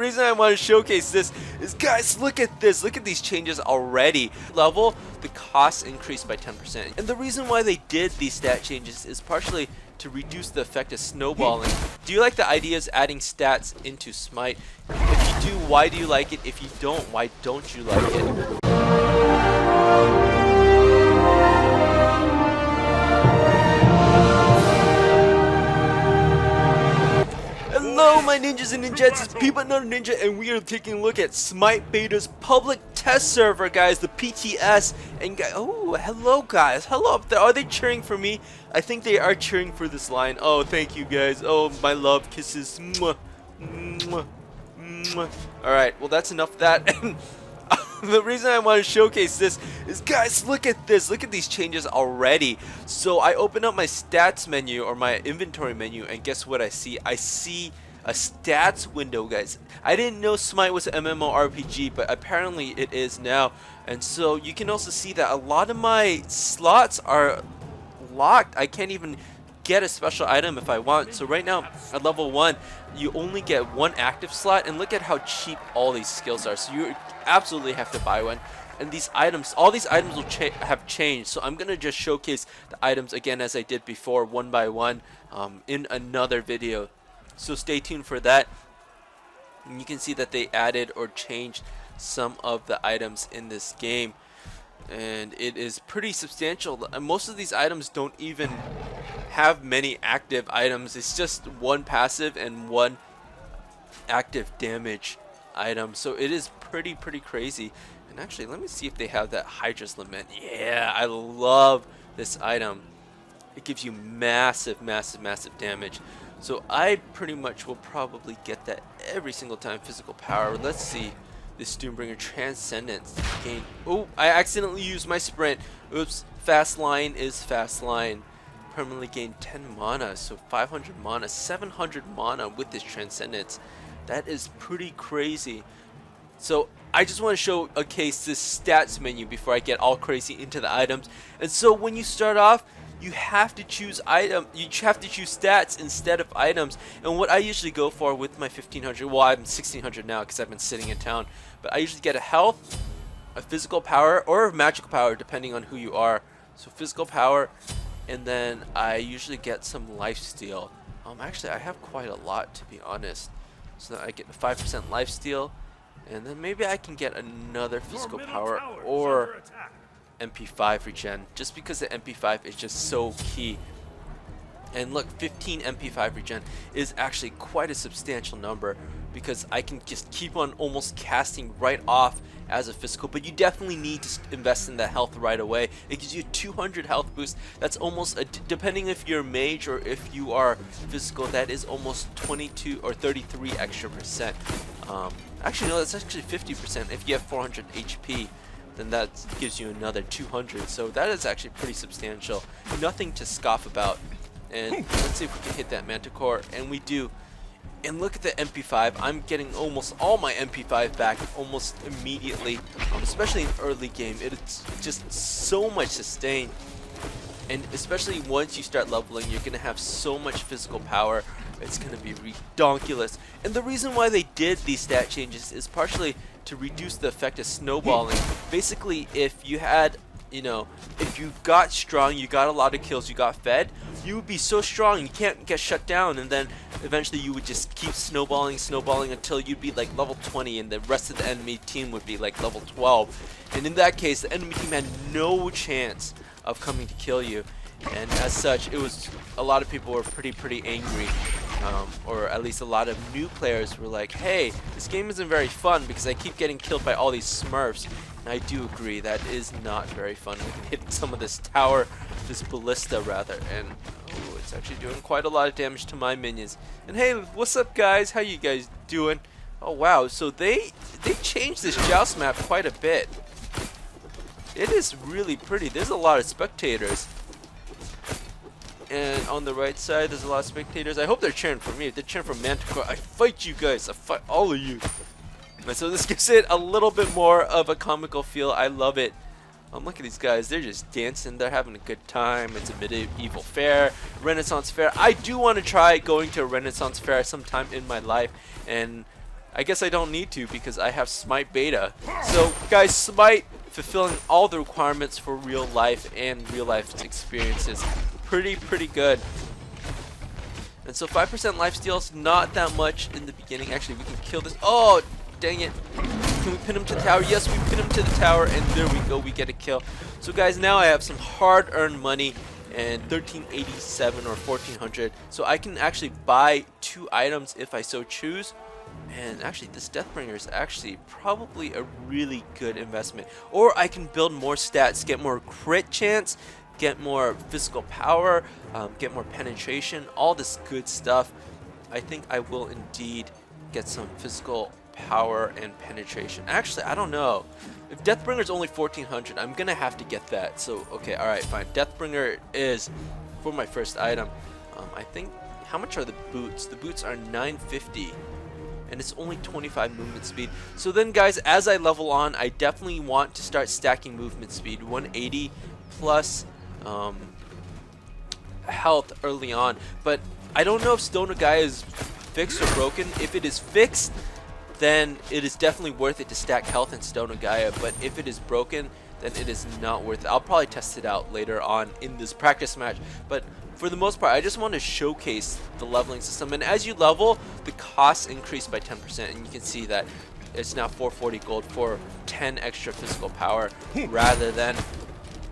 reason I want to showcase this is, guys, look at this. Look at these changes already. Level, the cost increased by 10%. And the reason why they did these stat changes is partially to reduce the effect of snowballing. Do you like the ideas adding stats into Smite? If you do, why do you like it? If you don't, why don't you like it? Hello my ninjas and ninjas, it's Peabutnutterninja, and we are taking a look at Smite Beta's public test server, guys, the PTS. And oh, hello guys, hello up there. Are they cheering for me? I think they are cheering for this line. Oh, thank you guys. Oh, my love kisses. Mwah, mwah, mwah. Alright, well that's enough of that. And the reason I want to showcase this is, guys, look at this. Look at these changes already. So I open up my stats menu or my inventory menu, and guess what I see? I see a stats window, guys. I didn't know Smite was an MMORPG, but apparently it is now. And so you can also see that a lot of my slots are locked. I can't even get a special item if I want. So right now at level 1 you only get one active slot, and look at how cheap all these skills are. So you absolutely have to buy one. And these items, all these items will have changed. So I'm gonna just showcase the items again as I did before, one by one, in another video. So stay tuned for that. And you can see that they added or changed some of the items in this game, and it is pretty substantial. And most of these items don't even have many active items. It's just one passive and one active damage item. So it is pretty crazy. And actually, let me see if they have that Hydra's Lament. Yeah, I love this item. It gives you massive damage. So I pretty much will probably get that every single time. Physical power. Let's see. This Doombringer Transcendence gain. Oh, I accidentally used my sprint. Oops. Fast line is fast line. Permanently gain 10 mana, so 500 mana, 700 mana with this Transcendence. That is pretty crazy. So I just want to showcase this stats menu before I get all crazy into the items. And so when you start off, you have to choose stats instead of items. And what I usually go for with my 1500, well, I'm 1600 now because I've been sitting in town, but I usually get a health, a physical power, or a magical power depending on who you are. So physical power, and then I usually get some lifesteal. Actually I have quite a lot, to be honest. So I get 5% lifesteal, and then maybe I can get another physical power or MP5 regen, just because the MP5 is just so key. And look, 15 MP5 regen is actually quite a substantial number, because I can just keep on almost casting right off as a physical. But you definitely need to invest in the health right away. It gives you 200 health boost. That's almost depending if you're mage or if you are physical, that is almost 22 or 33 extra percent. Actually no, that's actually 50%. If you have 400 HP, then that gives you another 200. So that is actually pretty substantial. Nothing to scoff about. And let's see if we can hit that manticore, and we do. And look at the MP5. I'm getting almost all my MP5 back almost immediately, especially in early game. It's just so much sustain. And especially once you start leveling, you're going to have so much physical power. It's going to be redonkulous. And the reason why they did these stat changes is partially to reduce the effect of snowballing. Basically, if you had, if you got strong, you got a lot of kills, you got fed, you would be so strong you can't get shut down, and then eventually you would just keep snowballing until you'd be like level 20, and the rest of the enemy team would be like level 12. And in that case, the enemy team had no chance of coming to kill you. And as such, it was, a lot of people were pretty angry, or at least a lot of new players were like, hey, this game isn't very fun because I keep getting killed by all these smurfs. And I do agree, that is not very fun. We can hit some of this tower, this ballista rather, and oh, it's actually doing quite a lot of damage to my minions. And hey, what's up guys? How you guys doing? Oh wow, so they changed this joust map quite a bit. It is really pretty. There's a lot of spectators. And on the right side, there's a lot of spectators. I hope they're cheering for me. If they're cheering for Manticore, I fight you guys. I fight all of you. And so this gives it a little bit more of a comical feel. I love it. Look at these guys. They're just dancing. They're having a good time. It's a medieval fair, Renaissance fair. I do want to try going to a Renaissance fair sometime in my life. And I guess I don't need to because I have Smite Beta. So guys, Smite fulfilling all the requirements for real life and real life experiences. Pretty good. And so 5% lifesteal is not that much in the beginning. Actually, we can kill this. Oh, dang it. Can we pin him to the tower? Yes, we pin him to the tower, and there we go. We get a kill. So guys, now I have some hard-earned money and 1387 or 1400. So I can actually buy 2 items if I so choose. And actually, this Deathbringer is actually probably a really good investment. Or I can build more stats, get more crit chance, get more physical power, get more penetration, all this good stuff. I think I will indeed get some physical power and penetration. Actually, I don't know. If Deathbringer is only 1400, I'm gonna have to get that. So, okay, alright, fine. Deathbringer is for my first item. I think, how much are the boots? The boots are 950. And it's only 25 movement speed. So then guys, as I level on, I definitely want to start stacking movement speed. 180 plus health early on. But I don't know if Stone Gaia is fixed or broken. If it is fixed, then it is definitely worth it to stack health in Stone Gaia. But if it is broken, then it is not worth it. I'll probably test it out later on in this practice match. But for the most part, I just want to showcase the leveling system. And as you level, the costs increase by 10%. And you can see that it's now 440 gold for 10 extra physical power rather than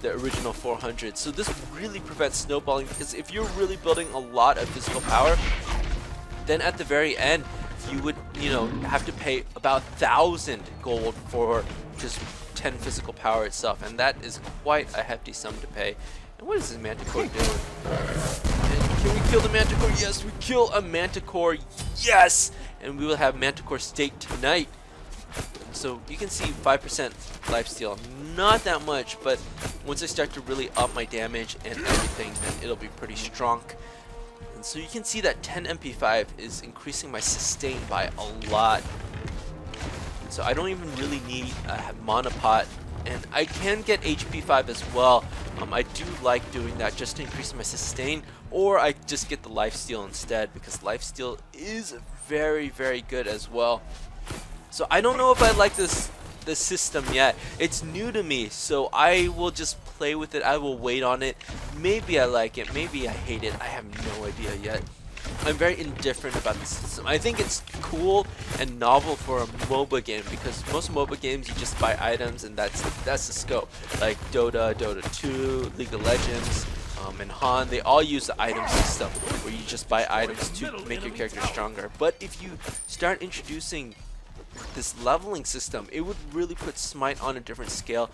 the original 400. So this really prevents snowballing, because if you're really building a lot of physical power, then at the very end, you would, have to pay about 1,000 gold for just 10 physical power itself. And that is quite a hefty sum to pay. And what is this Manticore doing? And can we kill the Manticore? Yes, we kill a Manticore. Yes! And we will have Manticore Steak tonight. So you can see 5% lifesteal. Not that much, but once I start to really up my damage and everything, then it'll be pretty strong. And so you can see that 10 MP5 is increasing my sustain by a lot. So I don't even really need a monopod. And I can get HP 5 as well. I do like doing that just to increase my sustain, or I just get the lifesteal instead, because lifesteal is very good as well. So I don't know if I like this system yet. It's new to me, so I will just play with it. I will wait on it. Maybe I like it, maybe I hate it. I have no idea yet. I'm very indifferent about the system. I think it's cool and novel for a MOBA game, because most MOBA games you just buy items and that's the scope. Like Dota, Dota 2, League of Legends, and Han, they all use the item system where you just buy items to make your character stronger. But if you start introducing this leveling system, it would really put Smite on a different scale.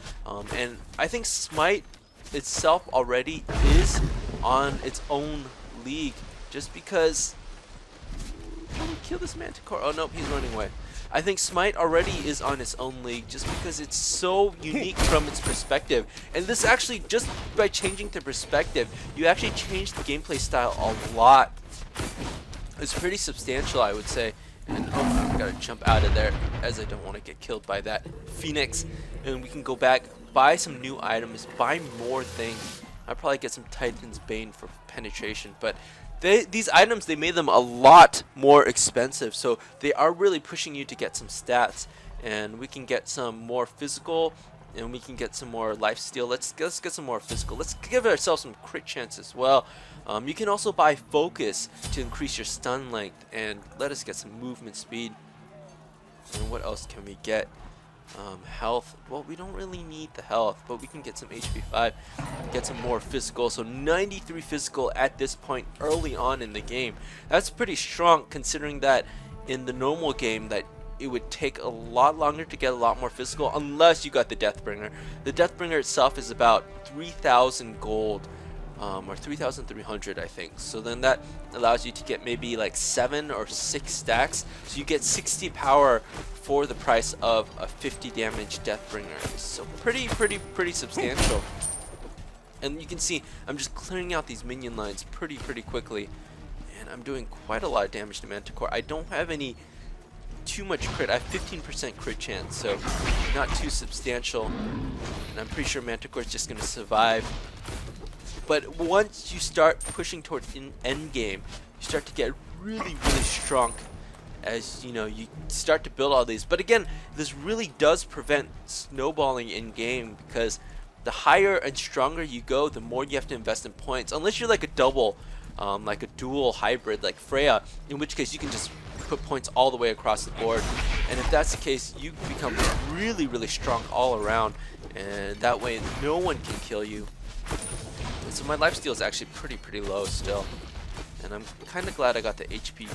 And I think Smite itself already is on its own league. Just because... Can we kill this Manticore? Oh, nope, he's running away. I think Smite already is on its own league just because it's so unique from its perspective. And this actually, just by changing the perspective, you actually change the gameplay style a lot. It's pretty substantial, I would say. And oh, I gotta jump out of there, as I don't want to get killed by that Phoenix. And we can go back, buy some new items, buy more things. I'll probably get some Titan's Bane for penetration, but these items, they made them a lot more expensive, so they are really pushing you to get some stats. And we can get some more physical, and we can get some more lifesteal. Let's get some more physical. Let's give ourselves some crit chance as well. You can also buy focus to increase your stun length, and let us get some movement speed. And what else can we get? Health. Well, we don't really need the health, but we can get some HP 5, get some more physical. So 93 physical at this point early on in the game. That's pretty strong, considering that in the normal game that it would take a lot longer to get a lot more physical unless you got the Deathbringer. The Deathbringer itself is about 3,000 gold. Or 3,300, I think. So then that allows you to get maybe like 7 or 6 stacks. So you get 60 power for the price of a 50 damage Deathbringer. So pretty substantial. And you can see I'm just clearing out these minion lines pretty quickly. And I'm doing quite a lot of damage to Manticore. I don't have too much crit. I have 15% crit chance, so not too substantial. And I'm pretty sure Manticore is just going to survive. But once you start pushing towards end game, you start to get really strong. as you know you start to build all these. But again, this really does prevent snowballing in game, because the higher and stronger you go, the more you have to invest in points, unless you're like a double, like a dual hybrid like Freya, in which case you can just put points all the way across the board. And if that's the case, you become really strong all around, and that way no one can kill you. And so my lifesteal is actually pretty low still, and I'm kind of glad I got the HP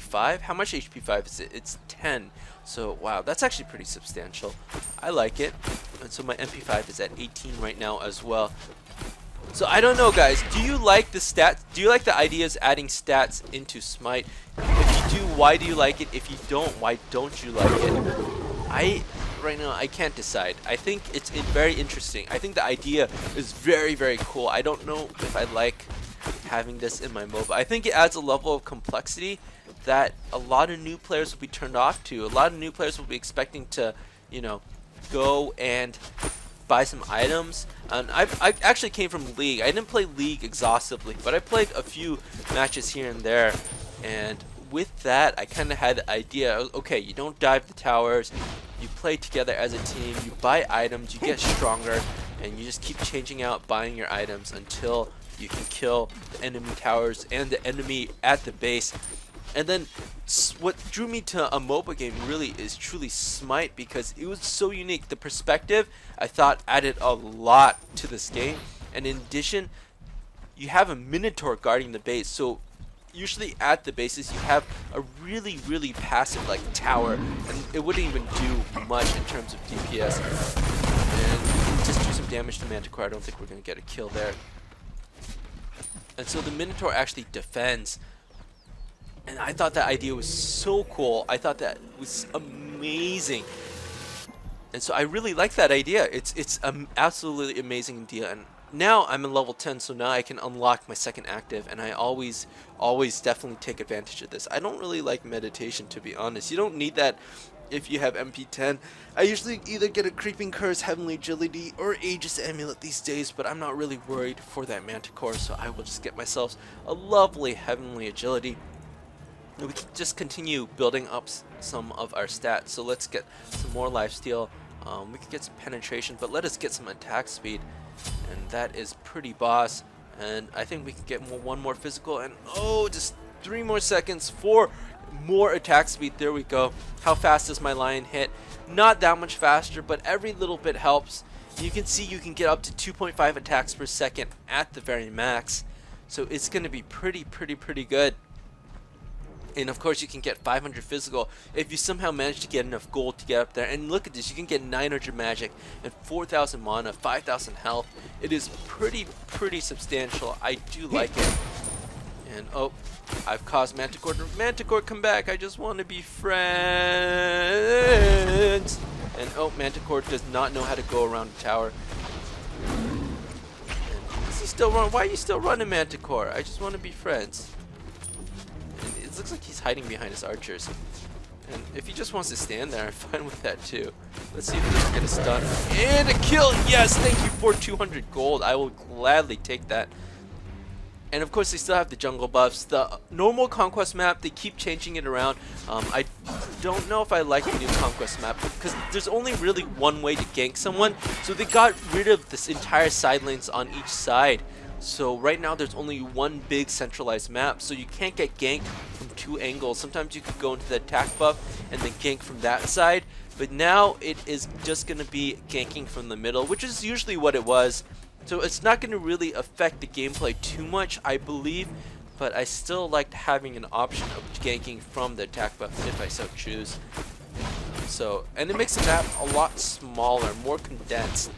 5. How much HP 5 is it? It's 10. So wow, that's actually pretty substantial. I like it. And so my MP 5 is at 18 right now as well. So I don't know, guys, do you like the stats? Do you like the ideas adding stats into Smite? If you do, why do you like it? If you don't, why don't you like it? Right now I can't decide. I think it's very interesting. I think the idea is very cool. I don't know if I like having this in my MOBA. I think it adds a level of complexity that a lot of new players will be turned off to. A lot of new players will be expecting to, you know, go and buy some items. And I actually came from League. I didn't play League exhaustively, but I played a few matches here and there, and with that I kind of had the idea, okay, you don't dive the towers, you play together as a team, you buy items, you get stronger, and you just keep changing out buying your items until you can kill the enemy towers and the enemy at the base. And then what drew me to a MOBA game really is truly Smite, because it was so unique. The perspective, I thought, added a lot to this game. And in addition, you have a Minotaur guarding the base. So usually at the bases you have a really passive like tower, and it wouldn't even do much in terms of DPS. And just do some damage to Manticore. I don't think we're going to get a kill there. And so the Minotaur actually defends. And I thought that idea was so cool. I thought that was amazing. And so I really like that idea. It's an absolutely amazing idea. And now I'm in level 10, so now I can unlock my second active, and I always definitely take advantage of this. I don't really like meditation, to be honest. You don't need that if you have MP10. I usually either get a Creeping Curse, Heavenly Agility, or Aegis Amulet these days, but I'm not really worried for that Manticore, so I will just get myself a lovely Heavenly Agility. And we can just continue building up some of our stats. So let's get some more lifesteal. We can get some penetration, but let us get some attack speed, and that is pretty boss. And I think we can get one more physical, and oh, just 3 more seconds for more attack speed. There we go. How fast does my lion hit? Not that much faster, but every little bit helps. You can see you can get up to 2.5 attacks per second at the very max, so it's going to be pretty good. And of course you can get 500 physical if you somehow manage to get enough gold to get up there. And look at this, you can get 900 magic and 4,000 mana, 5,000 health. It is pretty substantial. I do like it. And oh, I've caused Manticore to come back. I just want to be friends. And oh, Manticore does not know how to go around the tower. And is he still running? Why are you still running, Manticore? I just want to be friends. It looks like he's hiding behind his archers, and if he just wants to stand there, I'm fine with that too. Let's see if we can get a stun and a kill. Yes, thank you for 200 gold. I will gladly take that. And of course they still have the jungle buffs. The normal conquest map, they keep changing it around. I don't know if I like the new conquest map, because there's only really one way to gank someone, so they got rid of this entire side lanes on each side. So right now there's only one big centralized map, so you can't get ganked from 2 angles. Sometimes you could go into the attack buff and then gank from that side, but now it is just going to be ganking from the middle, which is usually what it was. So it's not going to really affect the gameplay too much, I believe, but I still like having an option of ganking from the attack buff if I so choose. So, and it makes the map a lot smaller, more condensed.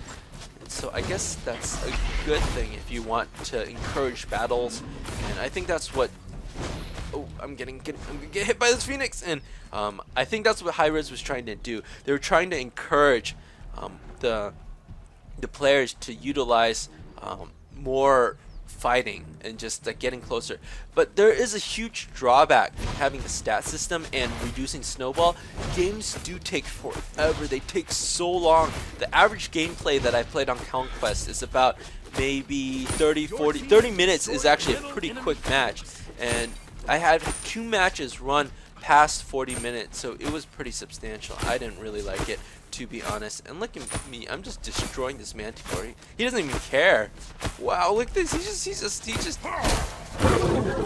So I guess that's a good thing if you want to encourage battles, and I think that's what. Oh, I'm gonna get hit by this Phoenix, and I think that's what Hi-Rez was trying to do. They were trying to encourage the players to utilize more fighting and just getting closer. But there is a huge drawback to having the stat system and reducing snowball. Games do take forever. They take so long. The average gameplay that I played on Conquest is about maybe 30 minutes is actually a pretty quick match. And I had 2 matches run past 40 minutes, so it was pretty substantial. I didn't really like it, to be honest. And look at me, I'm just destroying this manticore. He doesn't even care. Wow, look at this. He just.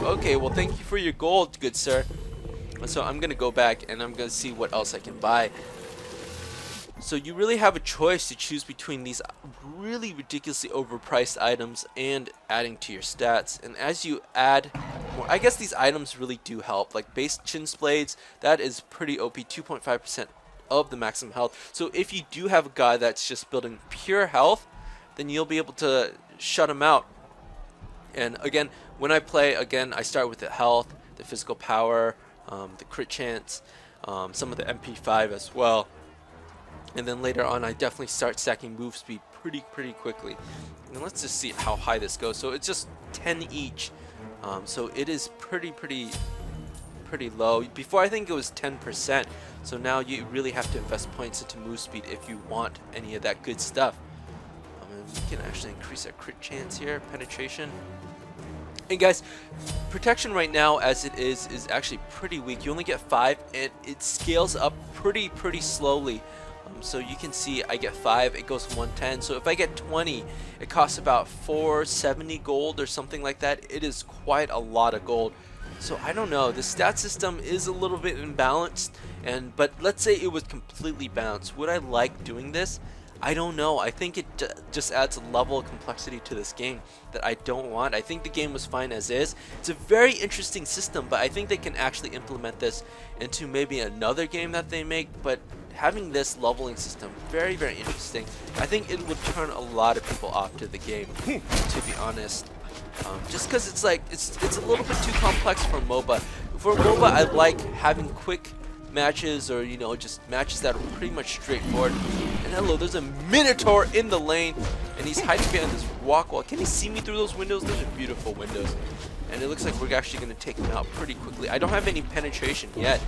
Okay, well, thank you for your gold, good sir. And so I'm gonna go back and I'm gonna see what else I can buy. So you really have a choice to choose between these really ridiculously overpriced items and adding to your stats. And as you add more, I guess these items really do help. Like base chin blades, that is pretty OP, 2.5% of the maximum health. So if you do have a guy that's just building pure health, then you'll be able to shut him out. And again, when I play, again, I start with the health, the physical power, the crit chance, some of the MP5 as well. And then later on, I definitely start stacking move speed pretty quickly. And let's just see how high this goes. So it's just 10 each. So it is pretty low. Before I think it was 10%. So now you really have to invest points into move speed if you want any of that good stuff. We can actually increase our crit chance here, penetration. And guys, protection right now as it is actually pretty weak. You only get 5 and it scales up pretty slowly. So you can see I get 5, it goes to 110. So if I get 20, it costs about 470 gold or something like that. It is quite a lot of gold. So I don't know, the stat system is a little bit imbalanced, but let's say it was completely balanced. Would I like doing this? I don't know. I think it just adds a level of complexity to this game that I don't want. I think the game was fine as is. It's a very interesting system, but I think they can actually implement this into maybe another game that they make. But having this leveling system, very interesting. I think it would turn a lot of people off to the game, to be honest. Just because it's like it's a little bit too complex for MOBA. For MOBA, I like having quick matches, or just matches that are pretty much straightforward. And hello, there's a minotaur in the lane, and he's hiding behind this rock wall. Can he see me through those windows? Those are beautiful windows. And it looks like we're actually going to take him out pretty quickly. I don't have any penetration yet,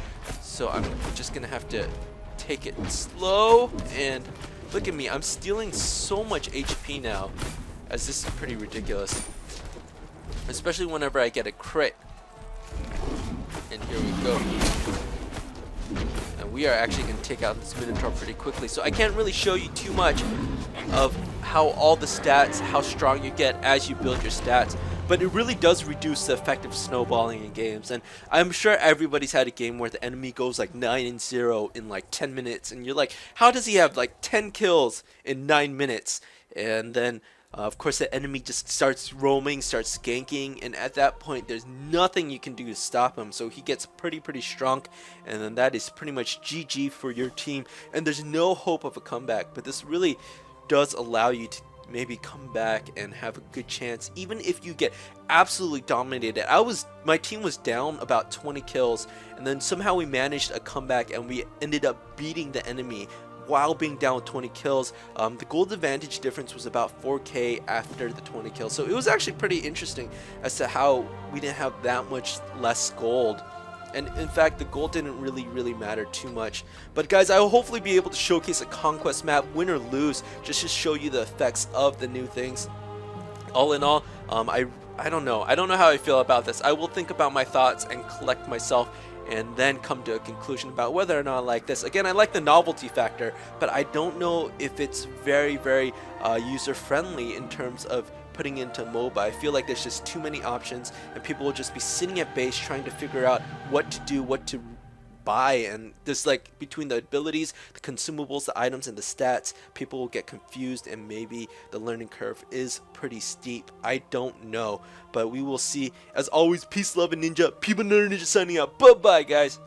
so I'm just going to have to take it slow. And look at me, I'm stealing so much HP now, as this is pretty ridiculous. Especially whenever I get a crit. And here we go. And we are actually going to take out this minotaur pretty quickly. So I can't really show you too much of how all the stats, how strong you get as you build your stats. But it really does reduce the effect of snowballing in games. And I'm sure everybody's had a game where the enemy goes like 9-0 in like 10 minutes. And you're like, how does he have like 10 kills in 9 minutes? And then of course, the enemy just starts roaming, starts ganking, and at that point, there's nothing you can do to stop him. So he gets pretty strong, and then that is pretty much GG for your team, and there's no hope of a comeback. But this really does allow you to maybe come back and have a good chance, even if you get absolutely dominated. My team was down about 20 kills, and then somehow we managed a comeback, and we ended up beating the enemy while being down with 20 kills. The gold advantage difference was about 4k after the 20 kills. So it was actually pretty interesting as to how we didn't have that much less gold. And in fact, the gold didn't really matter too much. But guys, I will hopefully be able to showcase a conquest map, win or lose, just to show you the effects of the new things. All in all, I don't know. I don't know how I feel about this. I will think about my thoughts and collect myself, and then come to a conclusion about whether or not I like this. Again, I like the novelty factor, but I don't know if it's very user-friendly in terms of putting into MOBA. I feel like there's just too many options, and people will just be sitting at base trying to figure out what to do, what to buy, and there's like between the abilities, the consumables, the items, and the stats, people will get confused, and maybe the learning curve is pretty steep. I don't know, but we will see. As always, peace, love, and ninja. Peabutnutterninja signing out. Bye bye, guys.